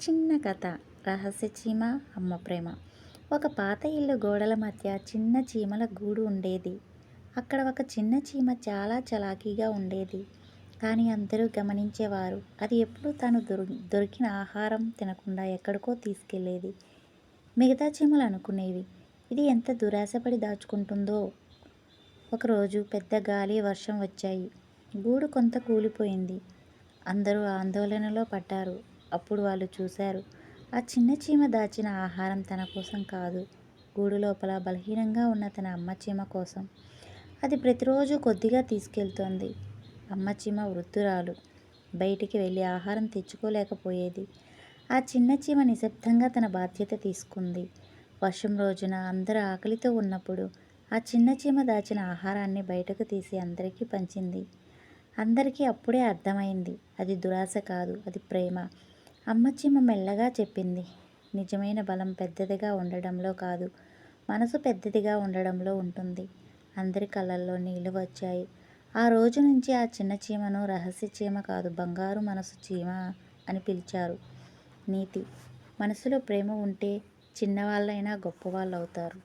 చిన్న కథ. రహస్య చీమ, అమ్మ ప్రేమ. ఒక పాత ఇల్లు గోడల మధ్య చిన్న చీమల గూడు ఉండేది. అక్కడ ఒక చిన్న చీమ చాలా చలాకీగా ఉండేది. కానీ అందరూ గమనించేవారు. అది ఎప్పుడూ తను దొరికిన ఆహారం తినకుండా ఎక్కడికో తీసుకెళ్ళేది. మిగతా చీమలు అనుకునేవి, ఇది ఎంత దురాశపడి దాచుకుంటుందో. ఒకరోజు పెద్ద గాలి, వర్షం వచ్చాయి. గూడు కొంత కూలిపోయింది. అందరూ ఆందోళనలో పడ్డారు. అప్పుడు వాళ్ళు చూశారు, ఆ చిన్న చీమ దాచిన ఆహారం తన కోసం కాదు, గూడు లోపల బలహీనంగా ఉన్న తన అమ్మ చీమ కోసం. అది ప్రతిరోజు కొద్దిగా తీసుకెళ్తోంది. అమ్మ చీమ వృద్ధురాలు, బయటికి వెళ్ళి ఆహారం తెచ్చుకోలేకపోయేది. ఆ చిన్న చీమ నిశ్శబ్దంగా తన బాధ్యత తీసుకుంది. వర్షం రోజున అందరూ ఆకలితో ఉన్నప్పుడు ఆ చిన్న చీమ దాచిన ఆహారాన్ని బయటకు తీసి అందరికీ పంచింది. అందరికీ అప్పుడే అర్థమైంది, అది దురాశ కాదు, అది ప్రేమ. అమ్మ చీమ మెల్లగా చెప్పింది, నిజమైన బలం పెద్దదిగా ఉండడంలో కాదు, మనసు పెద్దదిగా ఉండడంలో ఉంటుంది. అందరి కళ్ళల్లో నీళ్లు వచ్చాయి. ఆ రోజు నుంచి ఆ చిన్న చీమను రహస్య చీమ కాదు, బంగారు మనసు చీమ అని పిలిచారు. నీతి: మనసులో ప్రేమ ఉంటే చిన్నవాళ్ళైనా గొప్పవాళ్ళు అవుతారు.